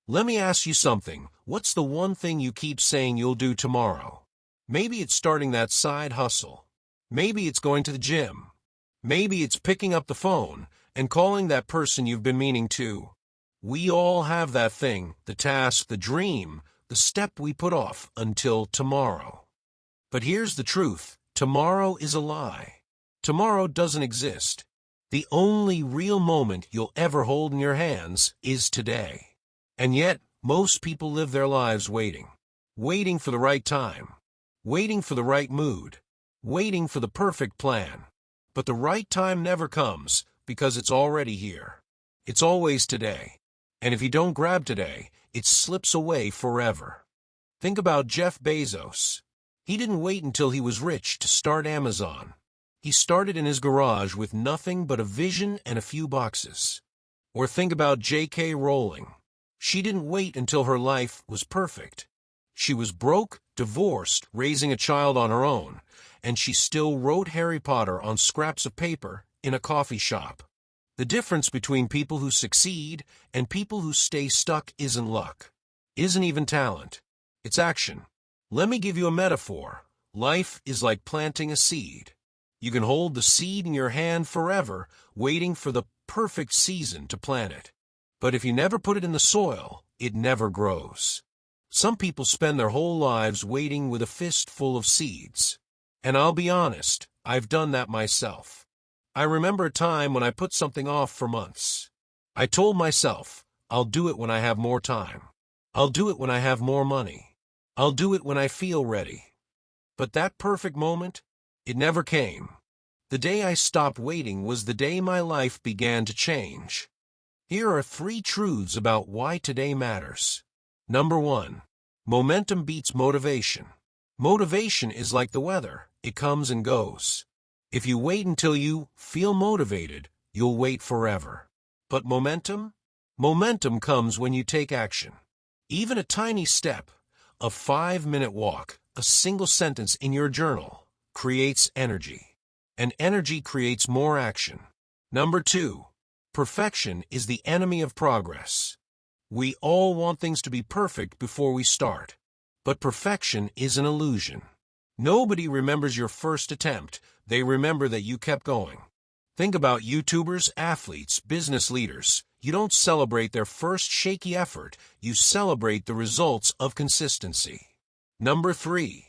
Let me ask you something. What's the one thing you keep saying you'll do tomorrow? Maybe it's starting that side hustle. Maybe it's going to the gym. Maybe it's picking up the phone and calling that person you've been meaning to. We all have that thing, the task, the dream, the step we put off until tomorrow. But here's the truth. Tomorrow is a lie. Tomorrow doesn't exist. The only real moment you'll ever hold in your hands is today. And yet, most people live their lives waiting. Waiting for the right time. Waiting for the right mood. Waiting for the perfect plan. But the right time never comes because it's already here. It's always today. And if you don't grab today, it slips away forever. Think about Jeff Bezos. He didn't wait until he was rich to start Amazon. He started in his garage with nothing but a vision and a few boxes. Or think about J.K. Rowling. She didn't wait until her life was perfect. She was broke, divorced, raising a child on her own, and she still wrote Harry Potter on scraps of paper in a coffee shop. The difference between people who succeed and people who stay stuck isn't luck, isn't even talent. It's action. Let me give you a metaphor. Life is like planting a seed. You can hold the seed in your hand forever, waiting for the perfect season to plant it. But if you never put it in the soil, it never grows. Some people spend their whole lives waiting with a fist full of seeds. And I'll be honest, I've done that myself. I remember a time when I put something off for months. I told myself, I'll do it when I have more time. I'll do it when I have more money. I'll do it when I feel ready. But that perfect moment, it never came. The day I stopped waiting was the day my life began to change. Here are 3 truths about why today matters. Number 1. Momentum beats motivation. Motivation is like the weather. It comes and goes. If you wait until you feel motivated, you'll wait forever. But momentum? Momentum comes when you take action. Even a tiny step, a 5-minute walk, a single sentence in your journal, creates energy. And energy creates more action. Number 2. Perfection is the enemy of progress. We all want things to be perfect before we start. But perfection is an illusion. Nobody remembers your first attempt. They remember that you kept going. Think about YouTubers, athletes, business leaders. You don't celebrate their first shaky effort. You celebrate the results of consistency. Number 3.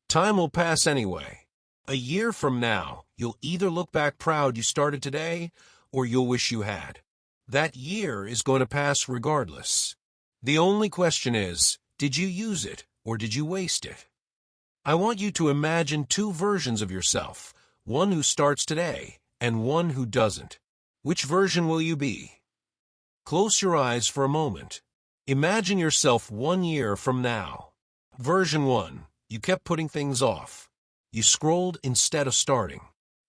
Time will pass anyway. A year from now, you'll either look back proud you started today, or you'll wish you had. That year is going to pass regardless. The only question is, did you use it or did you waste it? I want you to imagine 2 versions of yourself, one who starts today and one who doesn't. Which version will you be? Close your eyes for a moment. Imagine yourself 1 year from now. Version 1. You kept putting things off. You scrolled instead of starting.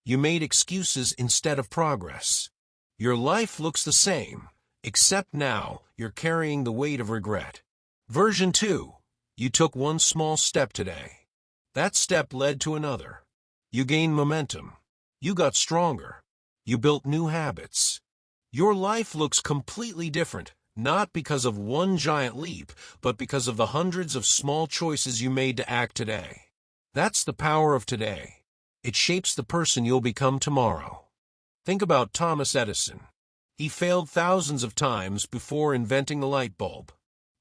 You made excuses instead of progress. Your life looks the same, except now you're carrying the weight of regret. Version 2. You took 1 small step today. That step led to another. You gained momentum. You got stronger. You built new habits. Your life looks completely different, not because of 1 giant leap, but because of the hundreds of small choices you made to act today. That's the power of today. It shapes the person you'll become tomorrow. Think about Thomas Edison. He failed thousands of times before inventing the light bulb.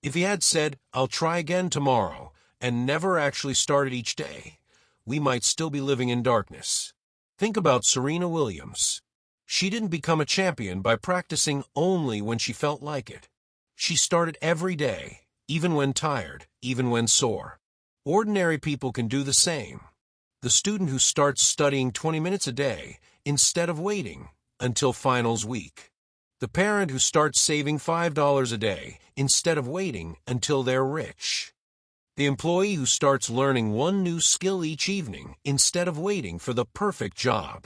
If he had said, I'll try again tomorrow, and never actually started each day, we might still be living in darkness. Think about Serena Williams. She didn't become a champion by practicing only when she felt like it. She started every day, even when tired, even when sore. Ordinary people can do the same. The student who starts studying 20 minutes a day instead of waiting until finals week. The parent who starts saving $5 a day instead of waiting until they're rich. The employee who starts learning 1 new skill each evening instead of waiting for the perfect job.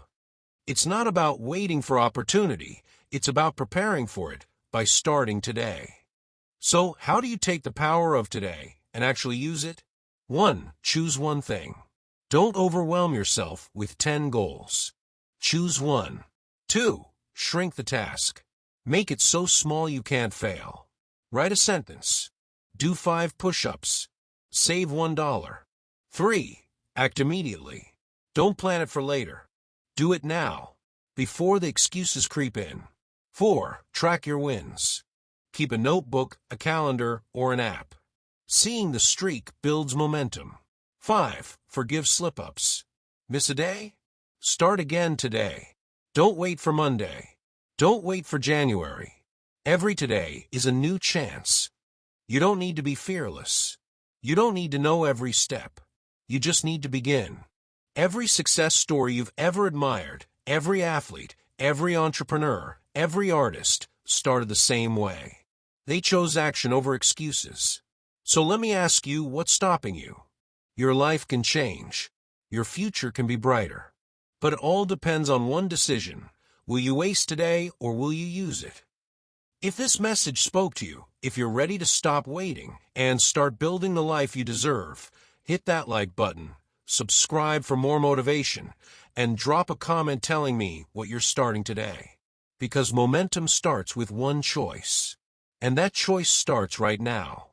It's not about waiting for opportunity, it's about preparing for it by starting today. So, how do you take the power of today and actually use it? 1. Choose 1 thing. Don't overwhelm yourself with 10 goals. Choose 1. 2. Shrink the task. Make it so small you can't fail. Write a sentence. Do 5 push-ups. Save $1. 3. Act immediately. Don't plan it for later. Do it now, before the excuses creep in. 4. Track your wins. Keep a notebook, a calendar, or an app. Seeing the streak builds momentum. 5. Forgive slip-ups. Miss a day? Start again today. Don't wait for Monday. Don't wait for January. Every today is a new chance. You don't need to be fearless. You don't need to know every step. You just need to begin. Every success story you've ever admired, every athlete, every entrepreneur, every artist, started the same way. They chose action over excuses. So let me ask you, what's stopping you? Your life can change. Your future can be brighter. But it all depends on one decision. Will you waste today or will you use it? If this message spoke to you, if you're ready to stop waiting and start building the life you deserve, hit that like button, subscribe for more motivation, and drop a comment telling me what you're starting today. Because momentum starts with one choice. And that choice starts right now.